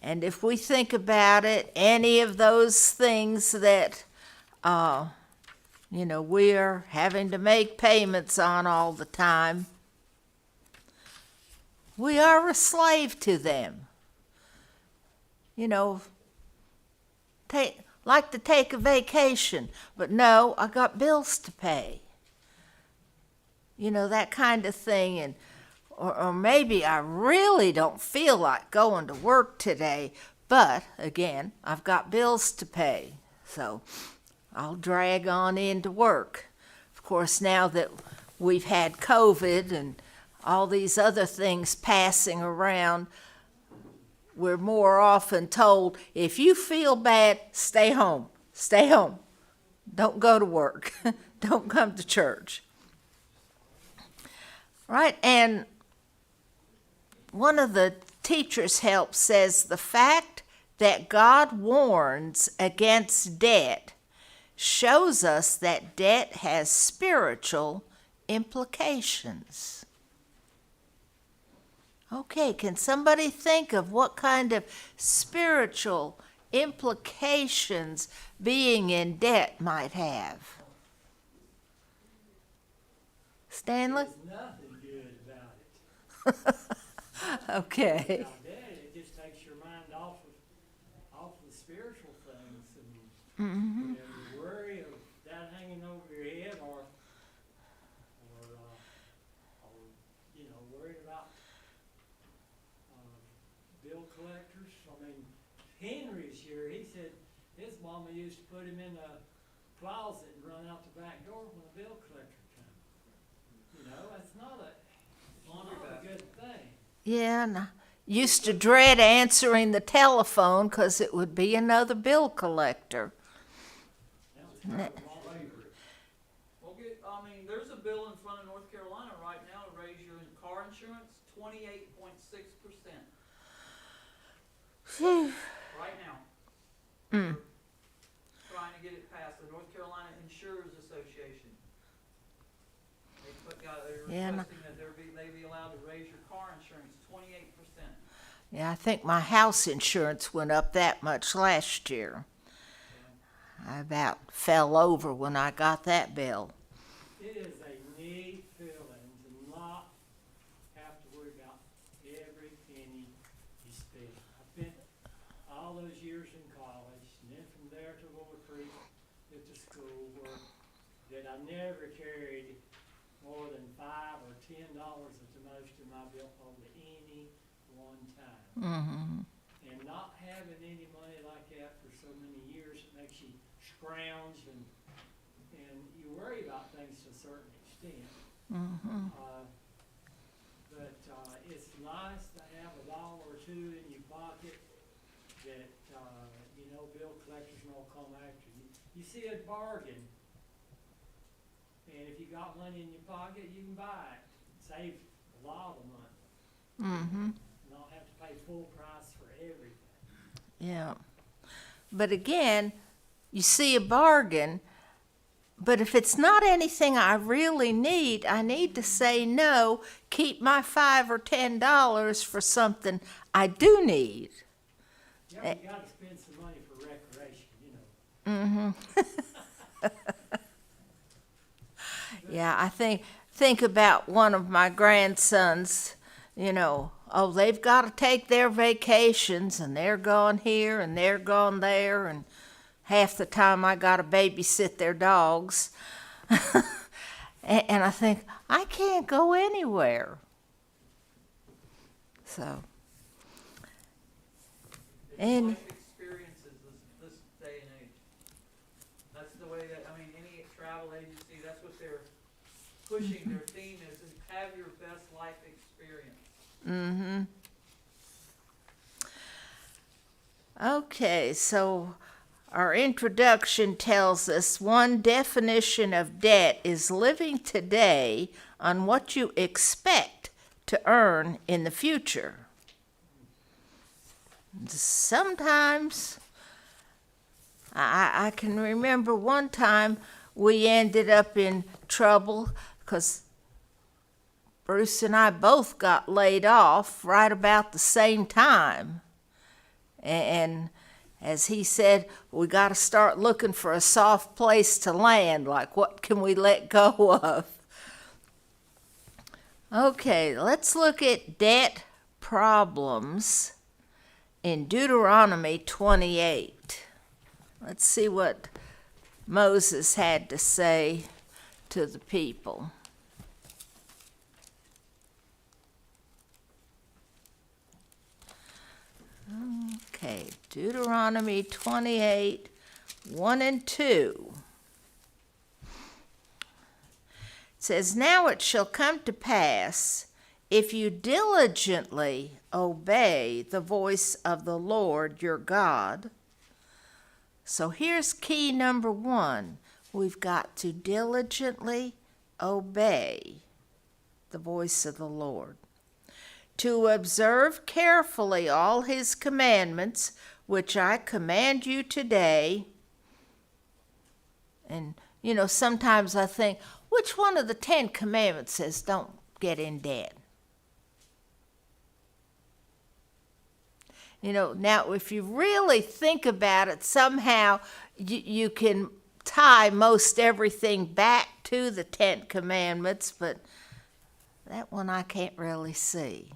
And if we think about it, any of those things that, we're having to make payments on all the time, we are a slave to them. Like to take a vacation, but no, I got bills to pay. That kind of thing. And or maybe I really don't feel like going to work today, but again, I've got bills to pay, so I'll drag on into work. Of course, now that we've had COVID and all these other things passing around, we're more often told, if you feel bad, stay home. Stay home. Don't go to work. Don't come to church. Right? And one of the teacher's help says the fact that God warns against debt shows us that debt has spiritual implications. Okay, can somebody think of what kind of spiritual implications being in debt might have? Stanley? There's nothing good about it. Okay. About that, it just takes your mind off of the spiritual things, and you worry of that hanging over your head, or worried about bill collectors. I mean, Henry's here. He said his mama used to put him in a closet and run out the back door when the bill collector came. That's not a good thing. Yeah, and I used to dread answering the telephone because it would be another bill collector. Well, there's a bill in front of North Carolina right now to raise your car insurance 28.6%. Right now. Trying to get it passed. The North Carolina Insurers Association. They're requesting that they be allowed to raise your car insurance 28%. Yeah, I think my house insurance went up that much last year. I about fell over when I got that bill. It is a neat feeling to not have to worry about every penny you spend. I spent all those years in college, and then from there to Willow Creek, at the school, that I never carried more than $5 or $10 at the most in my bill over any one time. Mm-hmm. And not having any money like that for so many years, it makes you scrounge, and you worry about things to a certain extent. Mm-hmm. But it's nice to have $1 or $2 in your pocket that bill collectors won't come after you. You see a bargain, and if you got money in your pocket, you can buy it. Save a lot of money. Mm-hmm. Not have to pay full price for everything. Yeah. But again, you see a bargain, but if it's not anything I really need, I need to say no, keep my $5 or $10 for something I do need. Yeah, you got to spend some money for recreation, Mm-hmm. Yeah, I think about one of my grandsons, they've got to take their vacations, and they're gone here and they're gone there, and half the time I got to babysit their dogs. And I think, I can't go anywhere. So, and Life experiences this day and age. That's the way that, any travel agency, that's what they're pushing. Their theme is have your best life experience. mm-hmm. Okay, so our introduction tells us one definition of debt is living today on what you expect to earn in the future. Sometimes, I can remember one time we ended up in trouble because Bruce and I both got laid off right about the same time. And as he said, we got to start looking for a soft place to land, like what can we let go of? Okay, let's look at debt problems in Deuteronomy 28. Let's see what Moses had to say to the people. Okay, Deuteronomy 28, 1 and 2. It says, "Now it shall come to pass, if you diligently obey the voice of the Lord your God." So here's key number 1. We've got to diligently obey the voice of the Lord. "To observe carefully all his commandments, which I command you today." And, sometimes I think, which one of the 10 commandments says don't get in debt? Now if you really think about it, somehow you can tie most everything back to the 10 commandments, but that one I can't really see.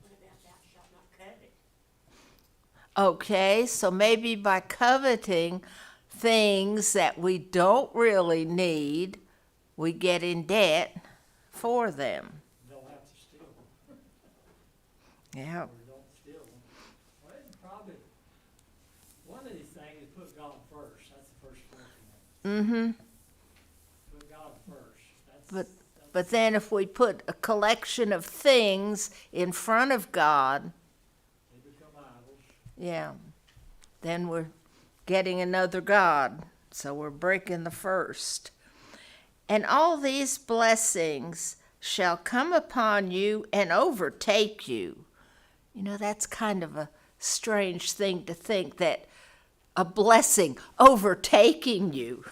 What about thou shalt not covet? Okay, so maybe by coveting things that we don't really need, we get in debt for them. Don't have to steal them, Yeah. or don't steal them. Well, it's probably, one of these things is put God first. That's the first 4 commandments. Put God first. But then if we put a collection of things in front of God, They become idols. yeah, then we're getting another God. So we're breaking the first. "And all these blessings shall come upon you and overtake you." That's kind of a strange thing to think, that a blessing overtaking you.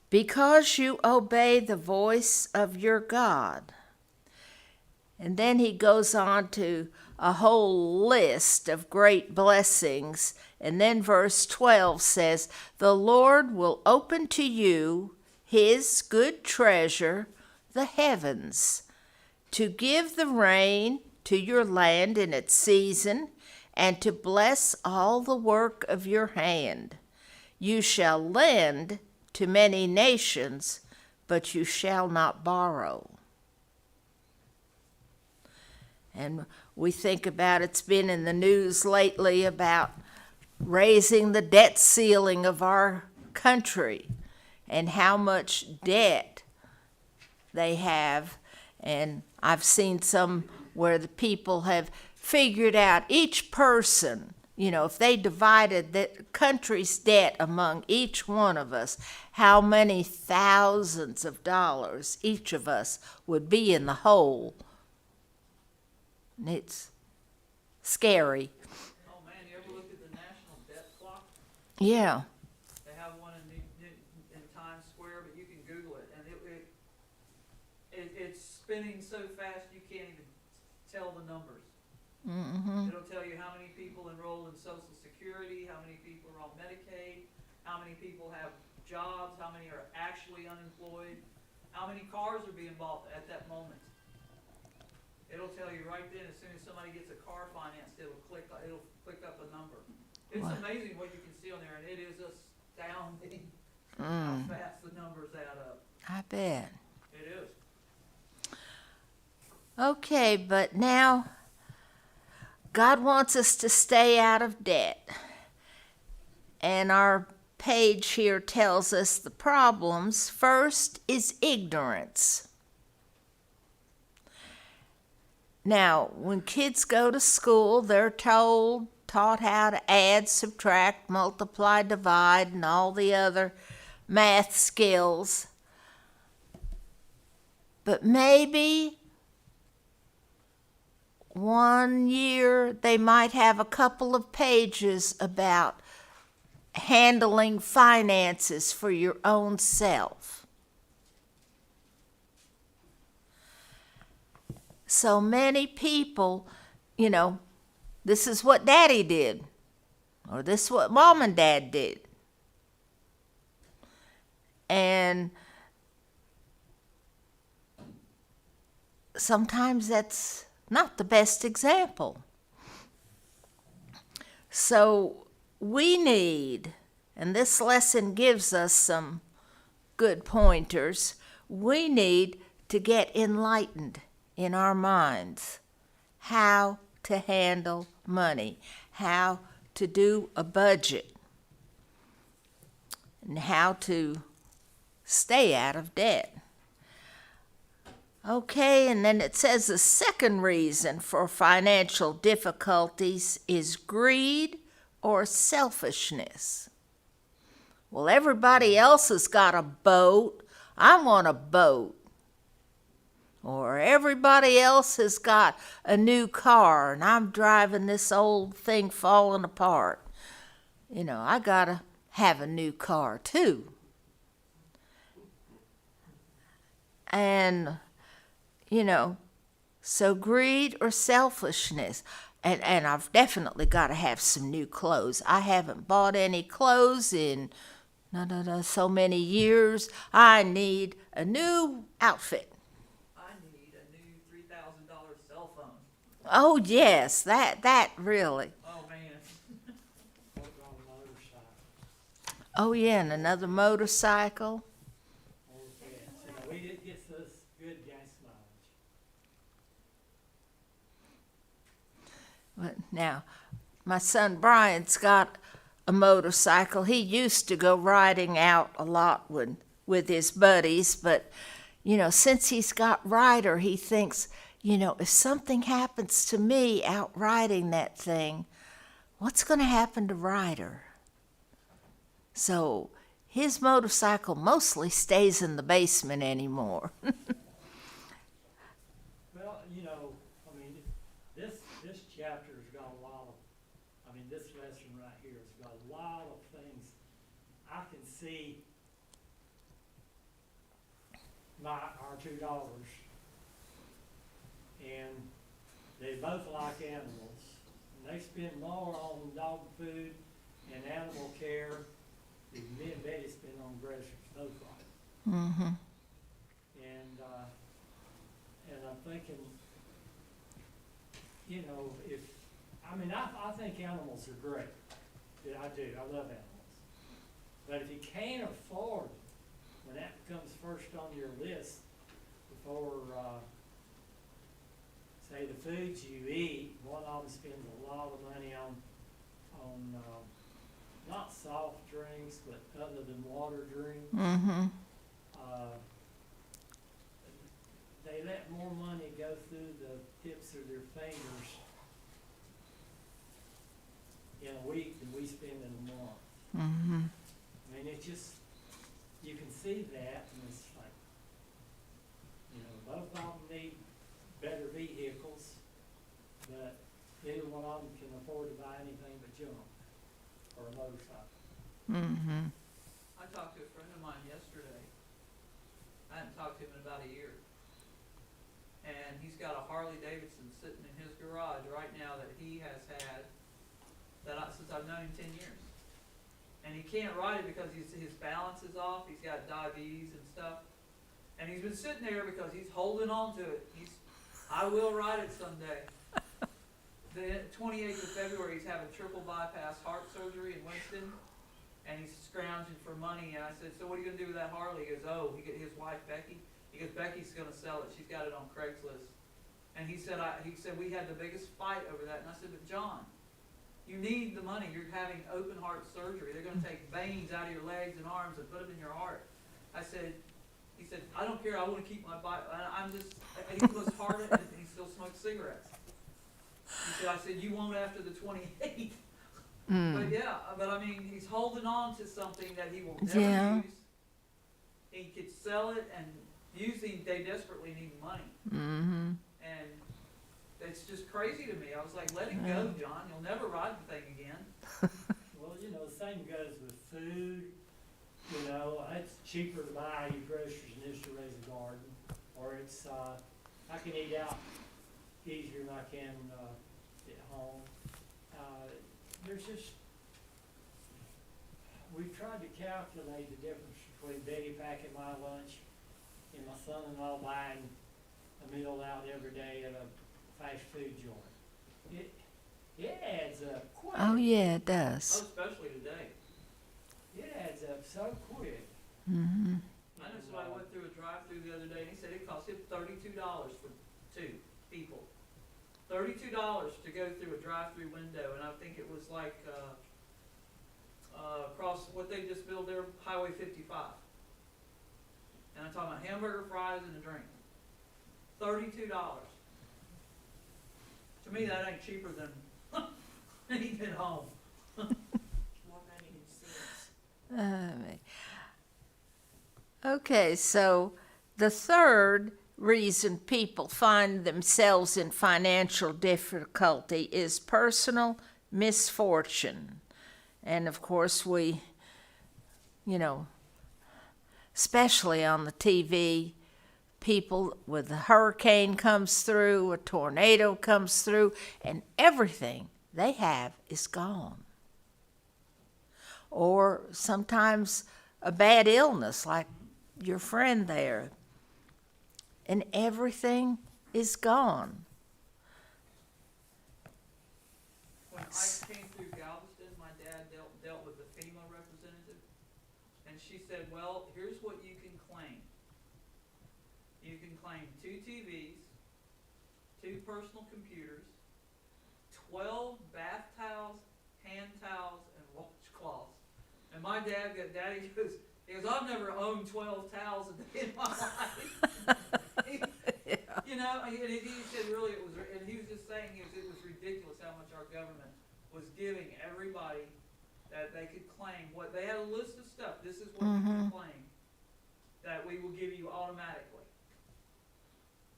"Because you obey the voice of your God." And then he goes on to a whole list of great blessings. And then verse 12 says, "The Lord will open to you his good treasure, the heavens, to give the rain to your land in its season, and to bless all the work of your hand. You shall lend to many nations, but you shall not borrow." And we think about, it's been in the news lately about raising the debt ceiling of our country and how much debt they have. And I've seen some where the people have figured out, each person, if they divided the country's debt among each one of us, how many thousands of dollars each of us would be in the hole. And it's scary. Oh man, you ever looked at the national debt clock? Yeah. They have one in Times Square, but you can Google it, and it's spinning so fast you can't even tell the numbers. Mm-hmm. It'll tell you how many people enroll in Social Security, how many people are on Medicaid, how many people have jobs, how many are actually unemployed, how many cars are being bought at that moment. It'll tell you right then, as soon as somebody gets a car financed, it'll click up a number. It's Wow. amazing what you can see on there, and it is astounding how fast the numbers add up. I bet. It is. Okay, but now God wants us to stay out of debt. And our page here tells us the problems. First is ignorance. Now, when kids go to school, they're taught how to add, subtract, multiply, divide, and all the other math skills. But maybe one year they might have a couple of pages about handling finances for your own self. So many people, this is what Daddy did, or this is what Mom and Dad did. And sometimes that's not the best example. So we need, and this lesson gives us some good pointers, we need to get enlightened in our minds how to handle money, how to do a budget, and how to stay out of debt. Okay, and then it says the second reason for financial difficulties is greed or selfishness. Well, everybody else has got a boat. I want a boat. Or everybody else has got a new car and I'm driving this old thing falling apart. You know, I gotta have a new car too. And, you know, so greed or selfishness. And I've definitely got to have some new clothes. I haven't bought any clothes in so many years. I need a new outfit. I need a new $3,000 cell phone. Oh, yes, that really. Oh, man. Work on a motorcycle. Oh, yeah, and another motorcycle. Oh, yes. You know, we did get us good gas mileage. But now, my son Brian's got a motorcycle. He used to go riding out a lot with his buddies, but, you know, since he's got Ryder, he thinks, you know, if something happens to me out riding that thing, what's going to happen to Ryder? So his motorcycle mostly stays in the basement anymore. Well, you know, I mean, this chapter's got a lot of, I mean, this lesson right here has got a lot of things. I can see our two daughters, and they both like animals, and they spend more on dog food and animal care than me and Betty spend on groceries, both of them. Mm-hmm. And I'm thinking, you know, I think animals are great. Yeah, I do. I love animals. But if you can't afford them, when that comes first on your list before, say, the foods you eat, one of them spends a lot of money on not soft drinks, but other than water drinks. Mm-hmm. They let more money go through the tips of their fingers in a week than we spend in a month. Mm-hmm. I mean, it's just, you can see that, and it's like, you know, both of them need better vehicles, but neither one of them can afford to buy anything but junk or a motorcycle. Mm-hmm. I talked to a friend of mine yesterday. I hadn't talked to him in about a year. And he's got a Harley Davidson sitting in his garage right now that he has had since I've known him 10 years. And he can't ride it because his balance is off. He's got diabetes and stuff. And he's been sitting there because he's holding on to it. I will ride it someday. The 28th of February, he's having triple bypass heart surgery in Winston. And he's scrounging for money. And I said, so what are you going to do with that Harley? He goes, his wife, Becky. He goes, Becky's going to sell it. She's got it on Craigslist. And he said, we had the biggest fight over that. And I said, but John, you need the money. You're having open heart surgery. They're going to take veins out of your legs and arms and put them in your heart. He said, I don't care. I want to keep my bike. And he was hard and he still smokes cigarettes. I said, you won't after the 28th. But I mean, he's holding on to something that he will never use. He could sell it, and usually they desperately need money. Mm-hmm. And it's just crazy to me. I was like, let it go, John. You'll never ride the thing again. Well, you know, the same goes with food. You know, it's cheaper to buy your groceries than it is to raise a garden. Or it's, I can eat out easier than I can at home. There's just, we've tried to calculate the difference between Betty packing my lunch and my son-in-law buying a meal out every day at a fast food joint. It adds up quick. Oh, yeah, it Oh, does. especially today. It adds up so quick. Mm-hmm. I know somebody went through a drive-through the other day, and he said it cost him $32 for 2 people. $32 to go through a drive-through window, and I think it was like, across what they just built there, Highway 55. And I'm talking about hamburger, fries, and a drink. $32. To me, that ain't cheaper than eating at home. More money than sense. Okay, so the third reason people find themselves in financial difficulty is personal misfortune. And of course, we, especially on the TV, people with a hurricane comes through, a tornado comes through, and everything they have is gone. Or sometimes a bad illness, like your friend there, and everything is gone. When I came through Galveston, my dad dealt with the FEMA representative, and she said, well, here's what you can claim. You can claim 2 TVs, 2 personal computers, 12 bath towels, hand towels, and washcloths. And my daddy goes, I've never owned 12 towels a day in my life. You know, and he said really it was, and he was just saying it was ridiculous how much our government was giving everybody that they could claim. What they had a list of stuff. This is what you can claim that we will give you automatically.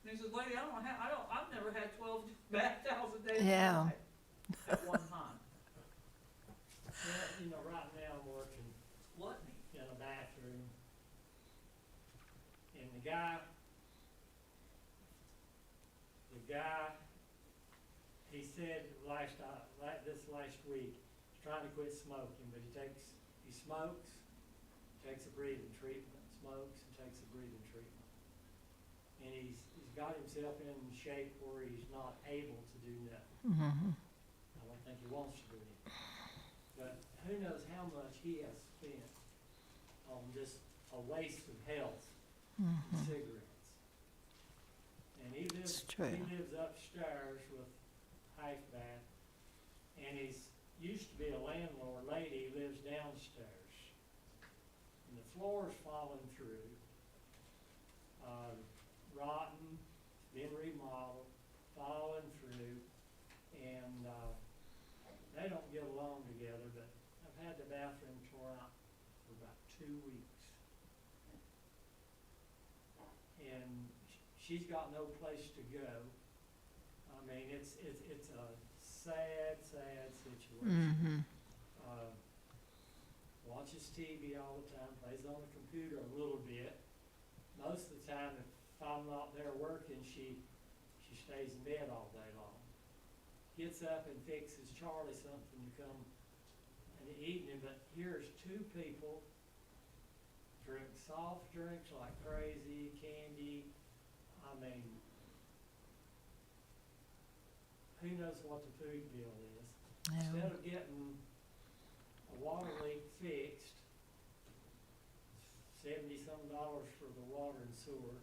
And he says, lady, I've never had 12 bath towels a day in my life at one time. Yeah, right now I'm working Gluttony. in a bathroom, and the guy, he said this last week, he's trying to quit smoking, but he smokes, takes a breathing treatment, smokes and takes a breathing treatment. And he's got himself in shape where he's not able to do nothing. Mm-hmm. I don't think he wants to do anything. But who knows how much he has spent on just a waste of health, cigarettes. And he lives upstairs with half bath, and he's used to be a landlord. Lady lives downstairs, and the floor's falling through, rotten, been remodeled, falling through, and they don't get along together. But I've had the bathroom torn out for about 2 weeks, and she's got no place to go. I mean, it's a sad situation. Watches TV all the time, plays on the computer a little bit. Most of the time, if I'm not there working, she stays in bed all day long. Gets up and fixes Charlie something to come in the evening, but here's 2 people drink soft drinks like crazy, candy. I mean, who knows what the food bill is? Instead of getting a water leak fixed, $70-some for the water and sewer,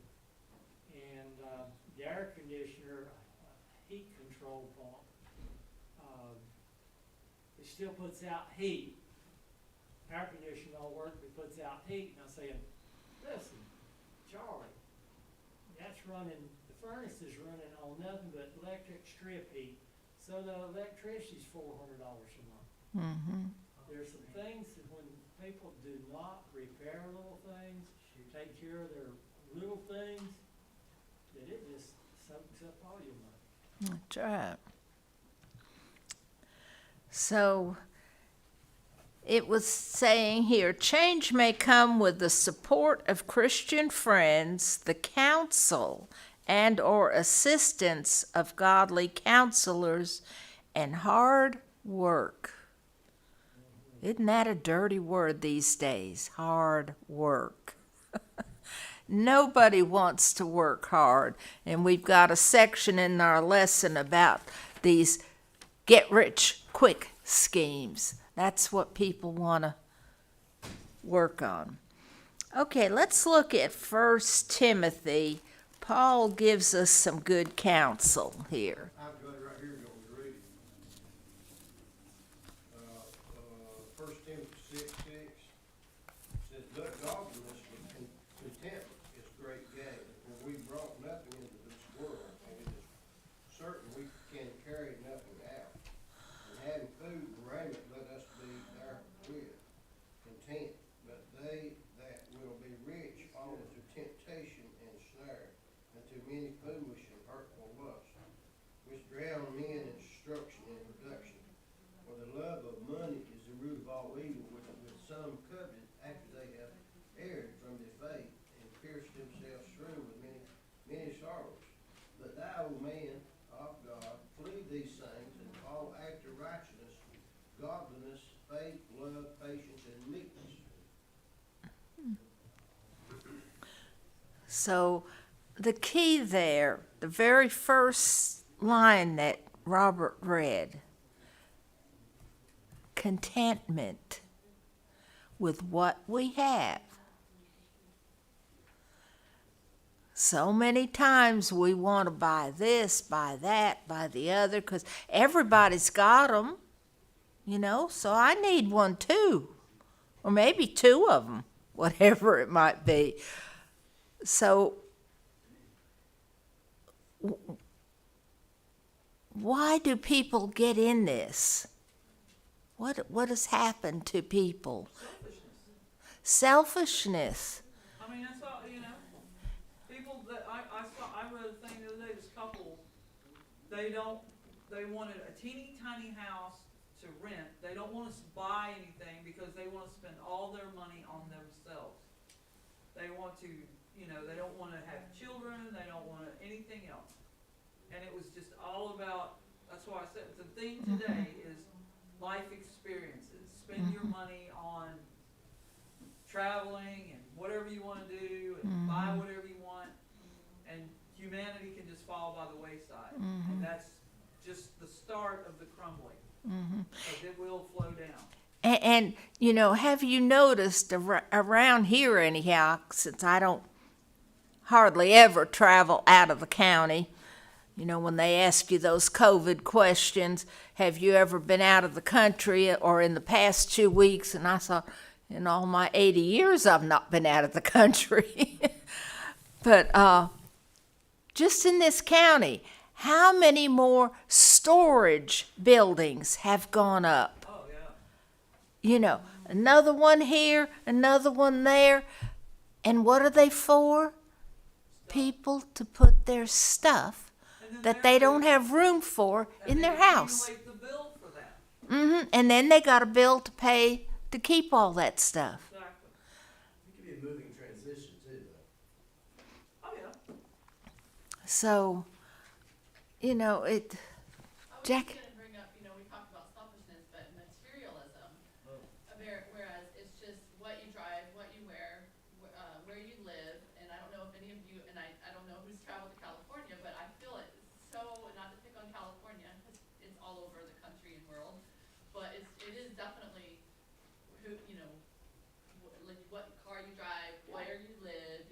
and the air conditioner, heat control pump, it still puts out heat. Air conditioner don't work, but it puts out heat. And I'm saying, listen, Charlie, that's running, the furnace is running on nothing but electric strip heat. So the electricity's $400 a month. There's some things that when people do not repair little things, take care of their little things, that it just soaks up all your money. That's right. So it was saying here, change may come with the support of Christian friends, the counsel and or assistance of godly counselors, and hard work. Isn't that a dirty word these days? Hard work. Nobody wants to work hard. And we've got a section in our lesson about these get-rich-quick schemes. That's what people want to work on. Okay, let's look at 1 Timothy. Paul gives us some good counsel here. I've got it right here, you want me to read it? 1 Timothy 6:6 says, "But godliness with contentment is great gain, for we brought nothing into this world, and it is certain we can carry nothing out. And having food and raiment, let us be therewith content. But they that will be rich fall into temptation and snare, and to many foolish and hurtful lusts, which drown men in destruction and production. For the love of money is the root of all evil, with some coveted after they have erred from the faith, and pierced themselves through with many sorrows. But thou, O man of God, flee these things, and follow after righteousness, godliness, faith, love, patience, and meekness." So the key there, the very first line that Robert read, contentment with what we have. So many times we want to buy this, buy that, buy the other, because everybody's got them, so I need one too, or maybe two of them, whatever it might be. So why do people get in this? What has happened to people? Selfishness. I mean, that's all, people that I read a thing the other day, this couple, they wanted a teeny tiny house to rent. They don't want to buy anything because they want to spend all their money on themselves. They want to, they don't want to have children, they don't want anything else. And it was just all about, that's why I said, the thing today is life experiences. Spend your money on traveling and whatever you want to do and buy whatever you want, and humanity can just fall by the wayside. And that's just the start of the crumbling, because it will flow down. And have you noticed around here anyhow, since I don't hardly ever travel out of the county, when they ask you those COVID questions, have you ever been out of the country or in the past 2 weeks? And I thought, in all my 80 years, I've not been out of the country. But just in this county, how many more storage buildings have gone up? Oh, yeah. Another one here, another one there. And what are they for? People to put their stuff that they don't have room for in their house. And they accumulate the bill for that. And then they got a bill to pay to keep all that stuff. Exactly. It could be a moving transition too, though. Oh, yeah. So, Jack. I was going to bring up, we talked about selfishness, but materialism. Whereas it's just what you drive, what you wear, where you live. And I don't know if any of you, and I don't know who's traveled to California, but I feel it so, not to pick on California, because it's all over the country and world, but it is definitely who, like what car you drive, where you live,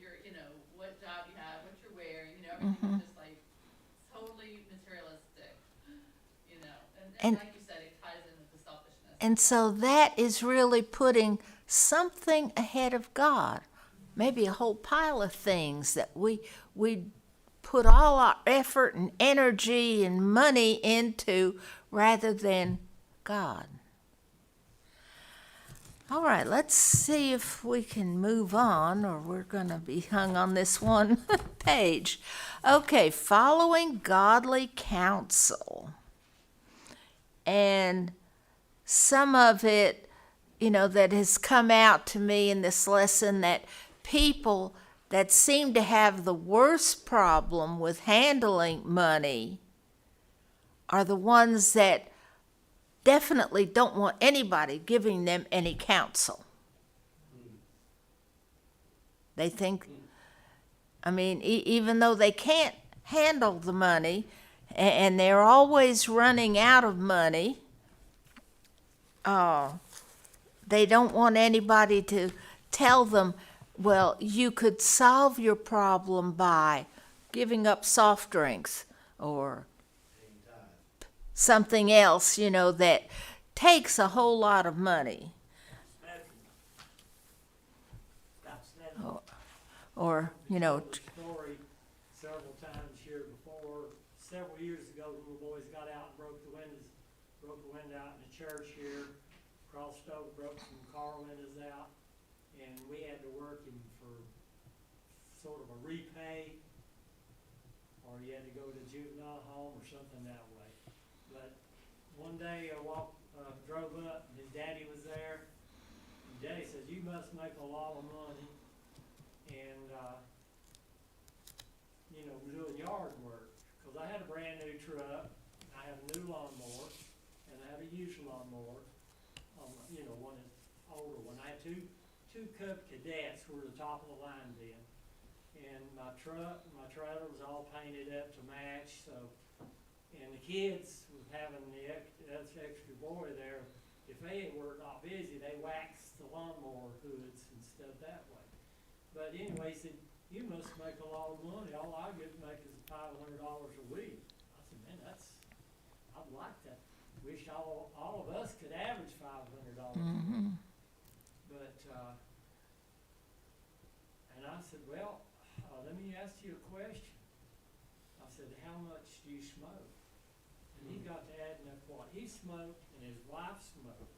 what job you have, what you're wearing, everything is just like totally materialistic, and like you said, it ties in with the selfishness. And so that is really putting something ahead of God. Maybe a whole pile of things that we put all our effort and energy and money into rather than God. All right, let's see if we can move on, or we're going to be hung on this one page. Okay, following godly counsel. And some of it, that has come out to me in this lesson, that people that seem to have the worst problem with handling money are the ones that definitely don't want anybody giving them any counsel. They think, I mean, even though they can't handle the money and they're always running out of money, they don't want anybody to tell them, well, you could solve your problem by giving up soft drinks or something else, that takes a whole lot of money. Stop smoking. Or, Told the story several times here before. Several years ago, the little boys got out and broke the window out in the church here, crossed over, broke some car windows out, and we had to work him for sort of a repay, or he had to go to juvenile home or something that way. But one day I drove up, and his daddy was there, and Daddy says, "You must make a lot of money," and doing yard work, because I had a brand new truck, I have a new lawnmower, and I have a used lawnmower, one that's older one. I had two Cub Cadets who were the top of the line then, and my trailer was all painted up to match. So, and the kids was having the extra boy there. If they were not busy, they waxed the lawnmower hoods and stuff that way. But anyway, he said, "You must make a lot of money. All I get to make is $500 a week." I said, "Man, I'd like that. Wish all of us could average $500 a week." But, and I said, "Well, let me ask you a question." I said, "How much do you smoke?" And he got to adding up what he smoked and his wife smoked.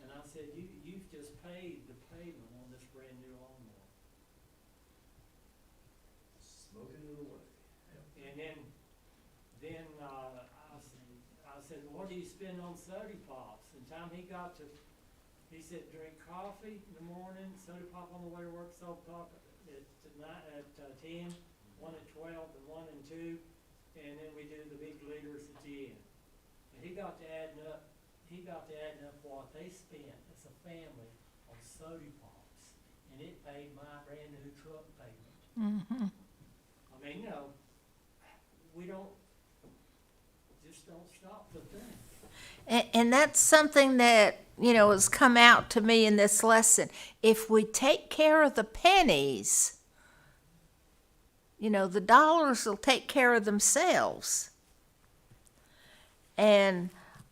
And I said, "You've just paid the payment on this brand new lawnmower." Smoking it away. And then I said, "What do you spend on soda pops?" And time he he said, "Drink coffee in the morning, soda pop on the way to work, soda pop at 10, one at 12, and 1 and 2, and then we do the big liters at the end." And he got to adding up what they spent as a family on soda pops, and it paid my brand new truck payment. I mean, we just don't stop to think. And that's something that, has come out to me in this lesson. If we take care of the pennies, the dollars will take care of themselves. And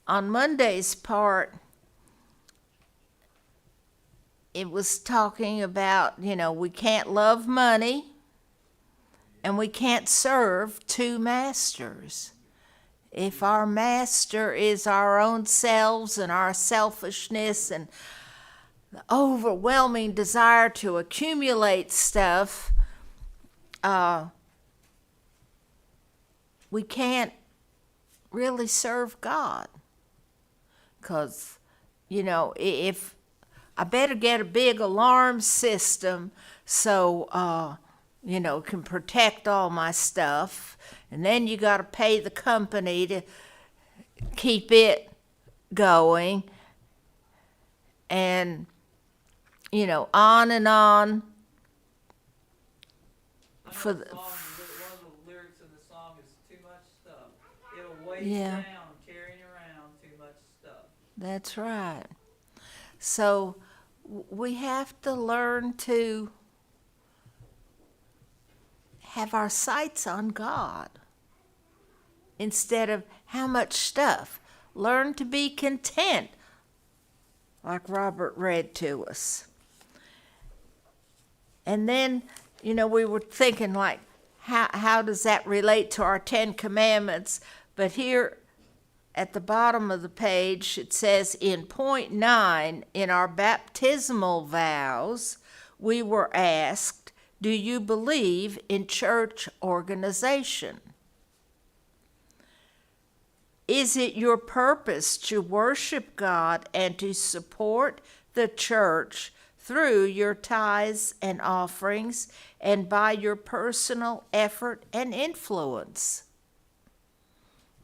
on Monday's part, it was talking about, we can't love money and we can't serve two masters. If our master is our own selves and our selfishness and the overwhelming desire to accumulate stuff, we can't really serve God. Because, if I better get a big alarm system so, can protect all my stuff. And then you got to pay the company to keep it going. And, on and on. One of the lyrics in the song is "Too much stuff. It'll weigh you down carrying around too much stuff." That's right. So we have to learn to have our sights on God instead of how much stuff. Learn to be content, like Robert read to us. And then, we were thinking, like, how does that relate to our 10 Commandments? But here at the bottom of the page, it says in point 9, in our baptismal vows, we were asked, do you believe in church organization? Is it your purpose to worship God and to support the church through your tithes and offerings and by your personal effort and influence?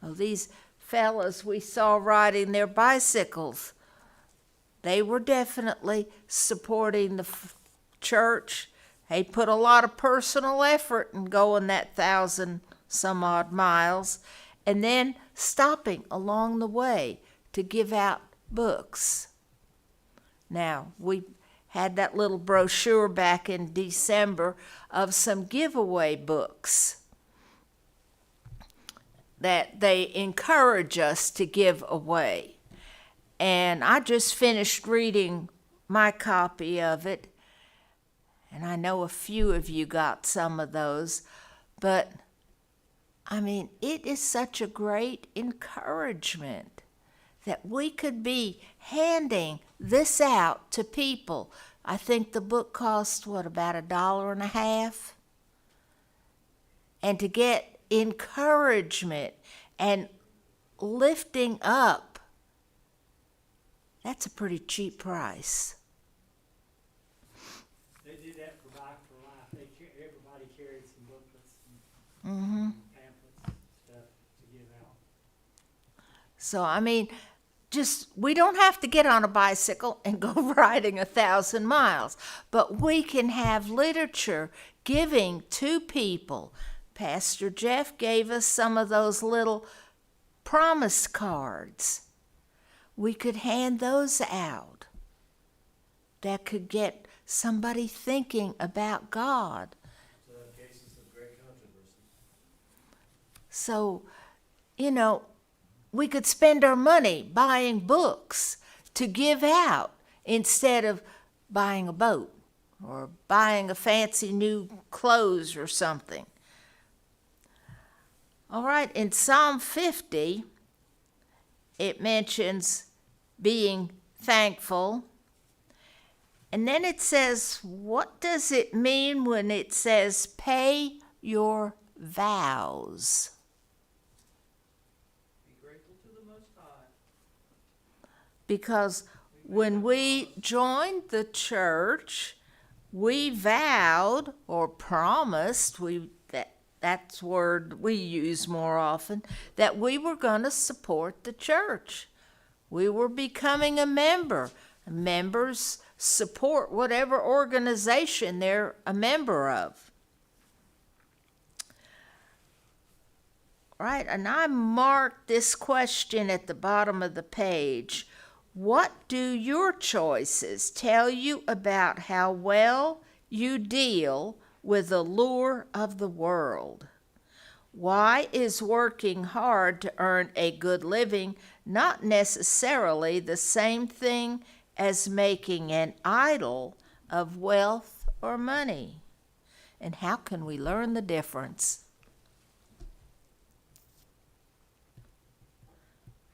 Well, these fellas we saw riding their bicycles. They were definitely supporting the church. They put a lot of personal effort in going that 1,000 some odd miles and then stopping along the way to give out books. Now, we had that little brochure back in December of some giveaway books that they encourage us to give away. And I just finished reading my copy of it, and I know a few of you got some of those, but I mean, it is such a great encouragement that we could be handing this out to people. I think the book cost, about $1.50? And to get encouragement and lifting up, that's a pretty cheap price. They do that for Bike for Life. Everybody carried some booklets and Mm-hmm. pamphlets and stuff to give out. So, I mean, we don't have to get on a bicycle and go riding 1,000 miles, but we can have literature giving to people. Pastor Jeff gave us some of those little promise cards. We could hand those out. That could get somebody thinking about God. Cases of great controversy. So, we could spend our money buying books to give out instead of buying a boat or buying a fancy new clothes or something. All right, in Psalm 50, it mentions being thankful. And then it says, what does it mean when it says pay your vows? Be grateful to the Most High. Because when we joined the church, we vowed or promised, that's the word we use more often, that we were going to support the church. We were becoming a member. Members support whatever organization they're a member of. Right, and I marked this question at the bottom of the page. What do your choices tell you about how well you deal with the lure of the world? Why is working hard to earn a good living not necessarily the same thing as making an idol of wealth or money? And how can we learn the difference?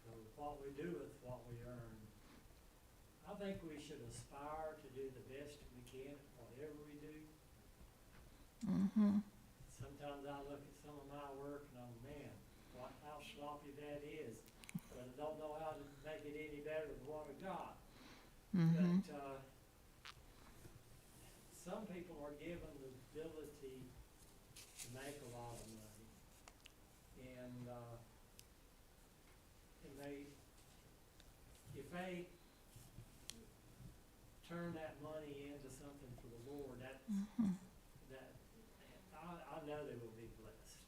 So what we do with what we earn. I think we should aspire to do the best we can at whatever we do. Mm-hmm. Sometimes I look at some of my work and I'm, man, how sloppy that is. But I don't know how to make it any better than what I got. Mm-hmm. But some people are given the ability to make a lot of money. And if they turn that money into something for the Lord, Mm-hmm. I know they will be blessed.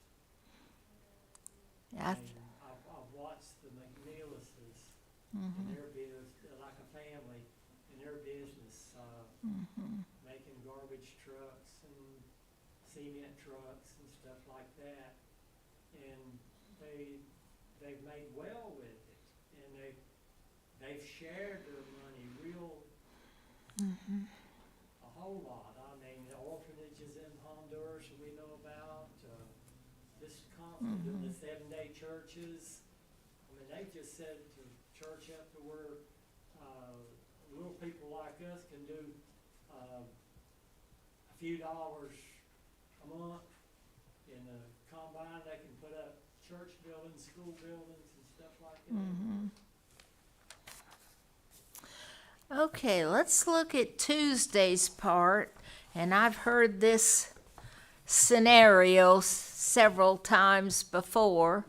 Yeah, And I've watched the McNeilises mm-hmm. in their business, like a family, in their business, Mm-hmm. making garbage trucks and cement trucks and stuff like that. And they've made well with it. And they've shared their money Mm-hmm. a whole lot. I mean, the orphanages in Honduras we know about, this concept of the 7-day churches. I mean, they just set the church up to where little people like us can do a few dollars a month in the combine. They can put up church buildings, school buildings, and stuff like that. Mm-hmm. Okay, let's look at Tuesday's part. And I've heard this scenario several times before.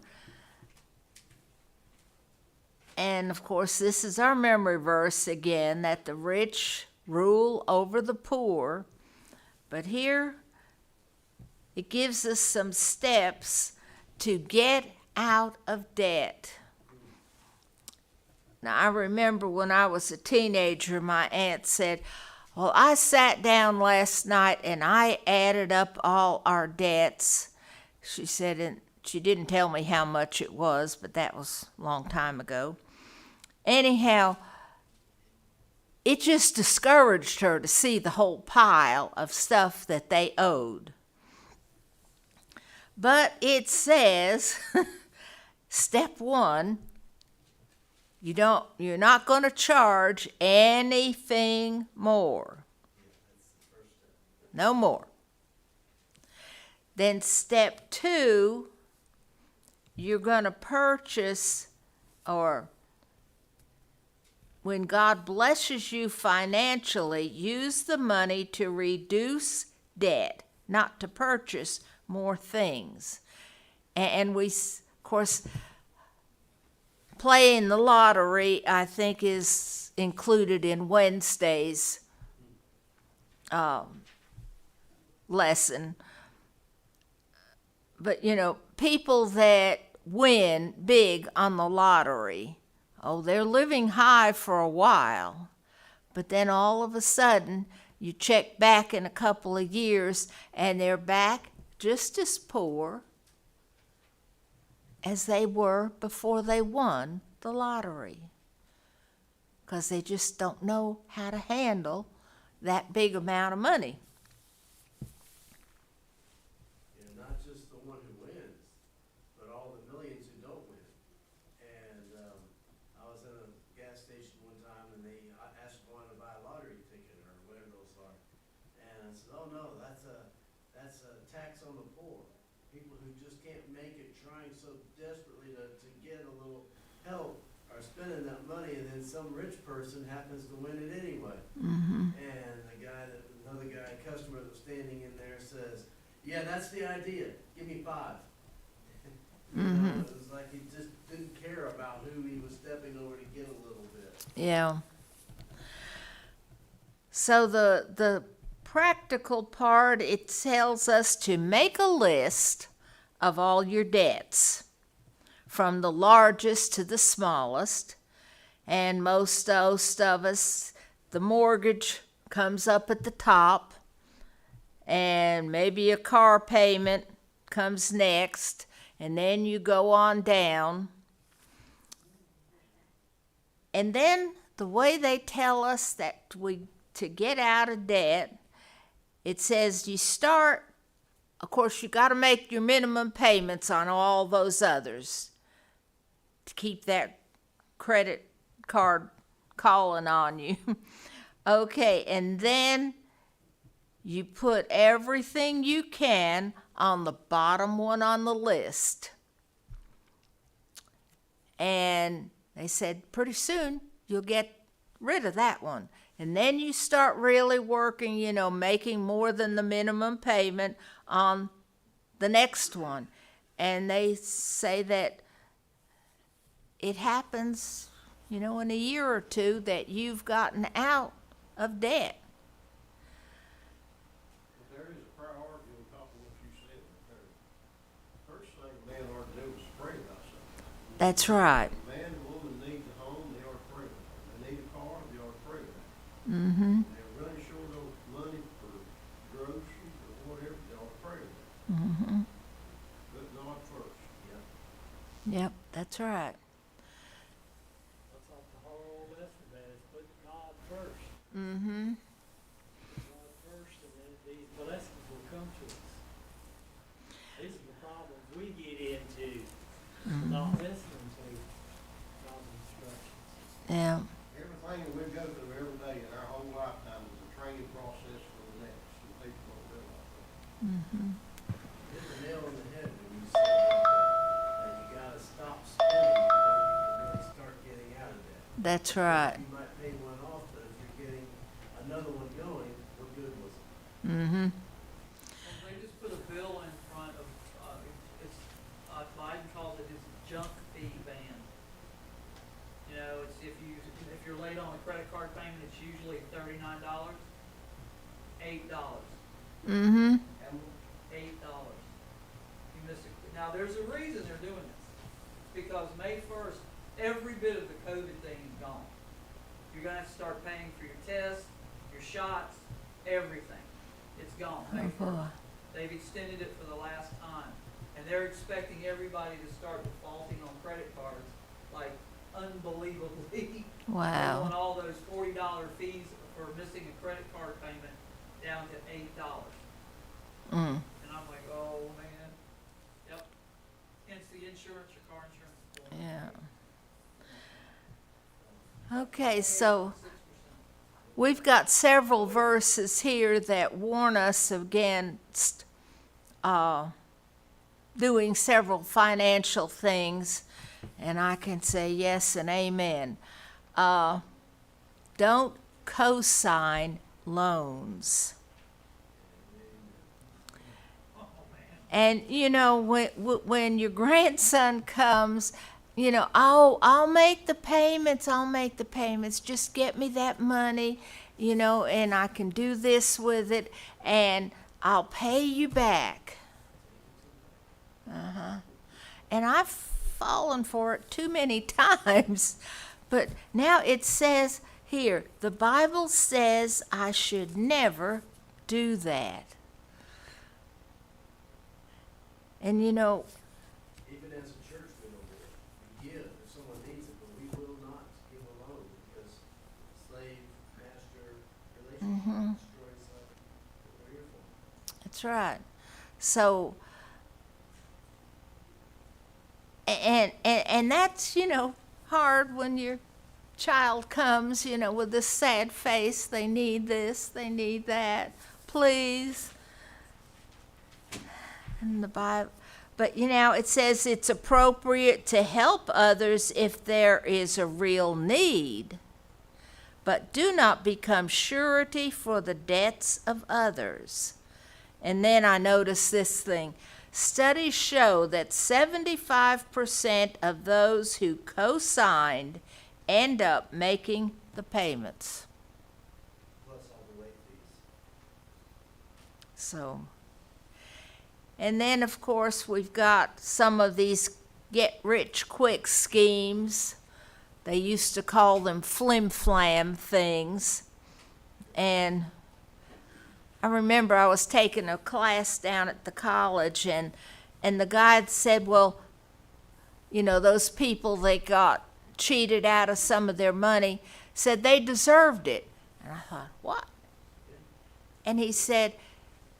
And of course, this is our memory verse again, that the rich rule over the poor. But here it gives us some steps to get out of debt. Now, I remember when I was a teenager, my aunt said, well, I sat down last night and I added up all our debts. She said, and she didn't tell me how much it was, but that was a long time ago. Anyhow, it just discouraged her to see the whole pile of stuff that they owed. But it says, step one, you're not going to charge anything more. No more. Then step two, you're going to purchase, or when God blesses you financially, use the money to reduce debt, not to purchase more things. And we, of course, playing the lottery, I think, is included in Wednesday's lesson. But, you know, people that win big on the lottery, oh, they're living high for a while. But then all of a sudden, you check back in a couple of years, and they're back just as poor as they were before they won the lottery. Because they just don't know how to handle that big amount of money. And not just the one who wins, but all the millions who don't win. And I was in a gas station one time, and I asked one to buy a lottery ticket or whatever those are. And I said, oh no, that's a tax on the poor. People who just can't make it, trying so desperately to get a little help, are spending that money, and then some rich person happens to win it anyway. Mm-hmm. And another customer that was standing in there says, yeah, that's the idea. Give me 5. You know, it was like he just didn't care about who he was stepping over to get a little bit. Yeah. So the practical part, it tells us to make a list of all your debts, from the largest to the smallest. And most of us, the mortgage comes up at the top, and maybe a car payment comes next, and then you go on down. And then the way they tell us that to get out of debt, it says you start, of course, you got to make your minimum payments on all those others to keep that credit card calling on you. Okay, and then you put everything you can on the bottom one on the list. And they said pretty soon you'll get rid of that one. And then you start really working, you know, making more than the minimum payment on the next one. And they say that it happens, you know, in a year or two that you've gotten out of debt. But there is a priority on top of what you said right there. First thing a man ought to do is pray about something. That's right. A man and woman need a home, they ought to pray about it. They need a car, they ought to pray about it. Mm-hmm. They're running short of money for groceries or whatever, they ought to pray about it. Mm-hmm. But God first, yeah. Yep, that's right. That's like the whole lesson, that is put God first. Mm-hmm. Put God first, and then these blessings will come to us. These are the problems we get into, not listening to God's instructions. Yeah. Everything that we go through every day in our whole lifetime is a training process for the next, and people don't realize that. Mm-hmm. Hit the nail on the head when you say that you gotta stop spending before you can really start getting out of that. That's right. You might pay one off, but if you're getting another one going, what good was it? Mm-hmm. And they just put a bill in front of, Biden calls it his junk fee ban. You if you're late on a credit card payment, it's usually $39, $8. Mm-hmm. $8. You miss it. Now, there's a reason they're doing this. Because May 1st, every bit of the COVID thing is gone. You're gonna have to start paying for your tests, your shots, everything. It's gone, May 1st. They've extended it for the last time. And they're expecting everybody to start defaulting on credit cards, like unbelievably. They want Wow. all those $40 fees for missing a credit card payment down to $8. Mm. And I'm like, oh, man. Yep. Hence the insurance, your car insurance is going up. Yeah. Okay, so 6%. we've got several verses here that warn us against doing several financial things, and I can say yes and amen. Don't co-sign loans. Oh, man. And you know, when your grandson comes, you know, oh, I'll make the payments. Just get me that money, you know, and I can do this with it, and I'll pay you back. And I've fallen for it too many times. But now it says here, the Bible says I should never do that. And you know, Even as a church, we don't do it. We give if someone needs it, but we will not give a loan because slave-master relationship destroys what we're here for. that's right. So, and that's, you know, hard when your child comes, you know, with this sad face. They need this, they need that, please. And the Bible, but you know, it says it's appropriate to help others if there is a real need, but do not become surety for the debts of others. And then I noticed this thing. Studies show that 75% of those who co-signed end up making the payments. Plus all the late fees. So, and then of course we've got some of these get-rich-quick schemes. They used to call them flim-flam things. And I remember I was taking a class down at the college, and the guy said, well, you know, those people that got cheated out of some of their money said they deserved it. And I thought, what? And he said,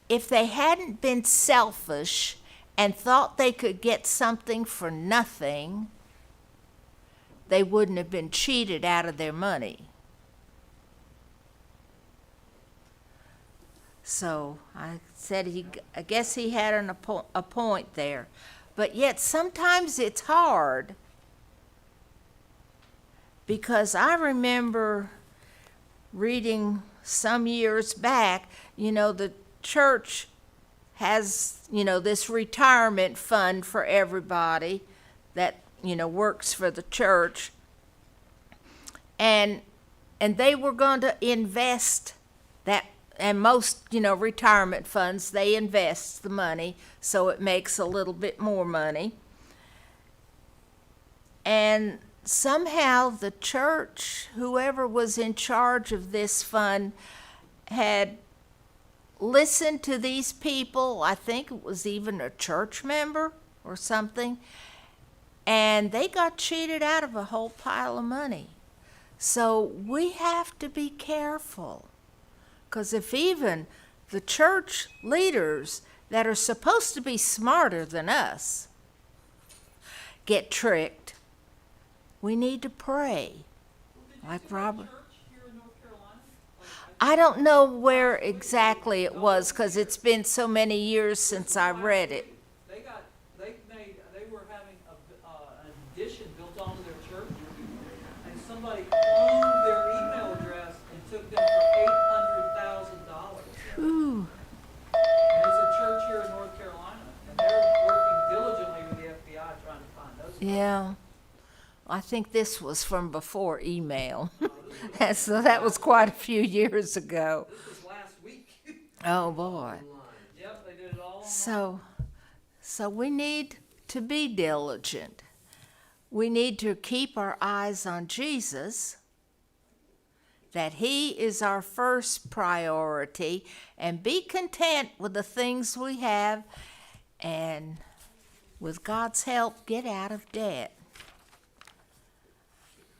if they hadn't been selfish and thought they could get something for nothing, they wouldn't have been cheated out of their money. So I said I guess he had a point there. But yet sometimes it's hard, because I remember reading some years back, you know, the church has, you know, this retirement fund for everybody that, you know, works for the church. And they were going to invest that. And most, you know, retirement funds, they invest the money so it makes a little bit more money. And somehow the church, whoever was in charge of this fund, had listened to these people. I think it was even a church member or something. And they got cheated out of a whole pile of money. So we have to be careful. Because if even the church leaders that are supposed to be smarter than us get tricked, we need to pray. Like Robert. Church here in North Carolina? I don't know where exactly it was, because it's been so many years since I read it. They were having an addition built onto their church, and somebody cloned their email address and took them for $800,000. Ooh. And it's a church here in North Carolina, and they're working diligently with the FBI trying to find those. Yeah. I think this was from before email. Well, So that was quite a few years ago. This was last week. Oh, boy. Online. Yep, they did it all online. So we need to be diligent. We need to keep our eyes on Jesus, that He is our first priority, and be content with the things we have, and with God's help, get out of debt.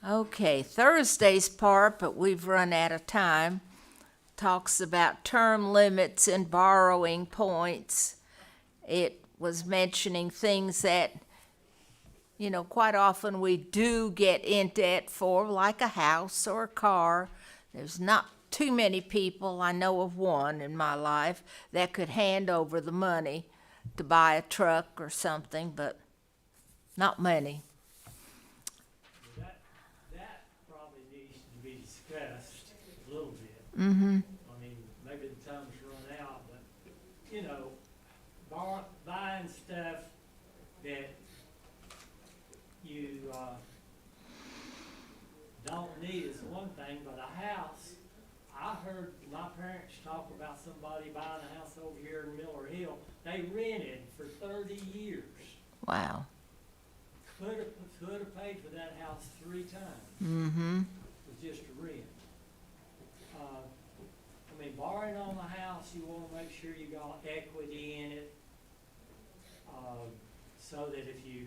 Okay, Thursday's part, but we've run out of time, talks about term limits and borrowing points. It was mentioning things that, quite often we do get in debt for, like a house or a car. There's not too many people, I know of one in my life, that could hand over the money to buy a truck or something, but not many. That probably needs to be discussed a little bit. Mm-hmm. I mean, maybe the time's run out, but, buying stuff that you, don't need is one thing, but a house, I heard my parents talk about somebody buying a house over here in Miller Hill. They rented for 30 years. Wow. Could have paid for that house 3 times. Mm-hmm. With just a rent. Borrowing on the house, you wanna make sure you got equity in it. So that if you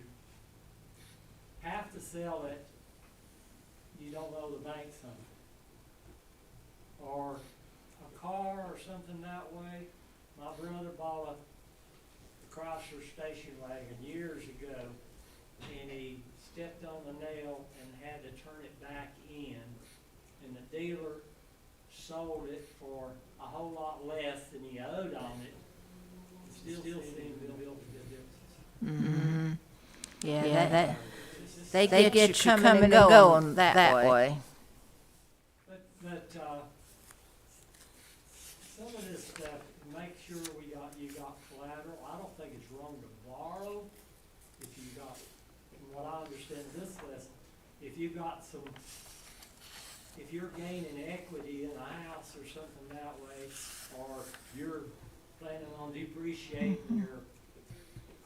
have to sell it, you don't owe the bank something. Or a car or something that way. My brother bought a Chrysler station wagon years ago, and he stepped on the nail and had to turn it back in, and the dealer sold it for a whole lot less than he owed on it. Still seemed to build a good difference. Mm-hmm. Yeah, It's just- they get you coming and going that way. But some of this stuff, make sure you got collateral. I don't think it's wrong to borrow if you got, from what I understand this lesson, if you got if you're gaining equity in a house or something that way, or you're planning on depreciating your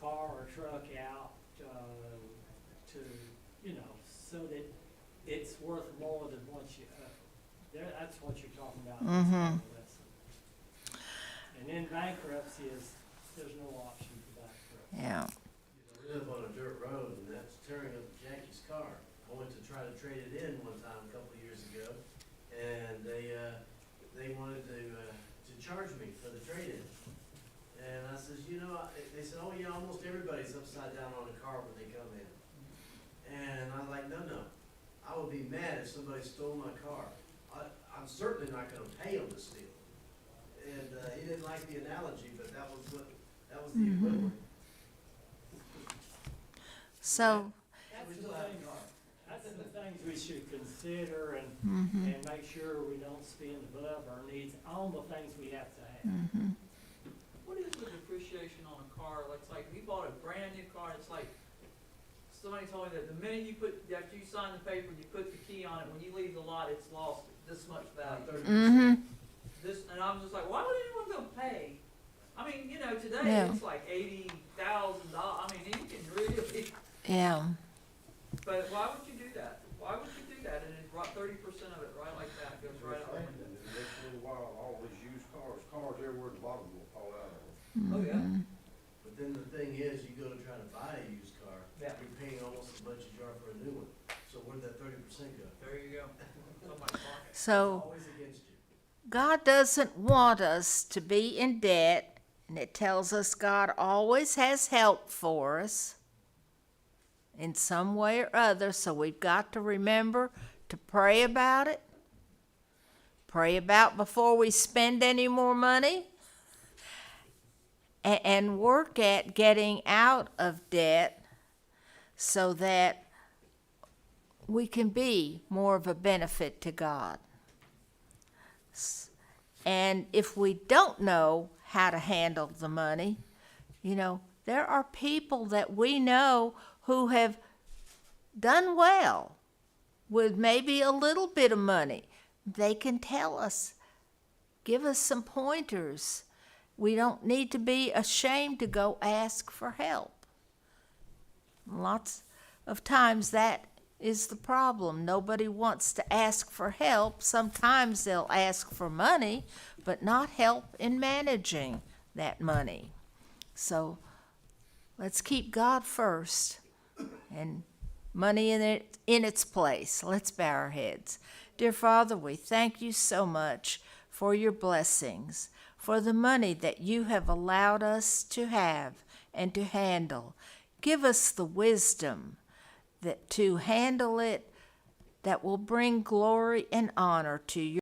car or truck out, so that it's worth more than what you owe. That's what you're talking about. Mhm. And then bankruptcy there's no option for bankruptcy. Yeah. We live on a dirt road, and that's tearing up Jackie's car. I went to try to trade it in one time a couple of years ago, and they wanted to charge me for the trade-in. And I says, they said, oh yeah, almost everybody's upside down on a car when they come in. And I was like, no, I would be mad if somebody stole my car. I'm certainly not gonna pay them to steal. And he didn't like the analogy, but that was the equivalent. So, That's the things we should consider and make sure we don't spend above our needs on the things we have to have. What is the depreciation on a car? It's like, we bought a brand new car, it's like, somebody told me that the minute after you sign the paper, you put the key on it, when you leave the lot, it's lost this much value. 30%. And I'm just like, why would anyone go pay? I mean, today Yeah. it's like $80,000. I mean, you can really, yeah. but why would you do that? Why would you do that? And it brought 30% of it right like that, goes right out the window. The next little while, all these used cars everywhere at the bottom will fall out of them. Oh, yeah. But then the thing is, you go to try to buy a used car, Yeah. you're paying almost as much as you are for a new one. So where'd that 30% go? There you go. Somebody's pocket. So, Always against you. God doesn't want us to be in debt, and it tells us God always has help for us in some way or other, so we've got to remember to pray about it. Pray about before we spend any more money, and work at getting out of debt so that we can be more of a benefit to God. And if we don't know how to handle the money, there are people that we know who have done well with maybe a little bit of money. They can tell us, give us some pointers. We don't need to be ashamed to go ask for help. Lots of times that is the problem. Nobody wants to ask for help. Sometimes they'll ask for money, but not help in managing that money. So let's keep God first and money in its place. Let's bow our heads. Dear Father, we thank you so much for your blessings, for the money that you have allowed us to have and to handle. Give us the wisdom that to handle it that will bring glory and honor to your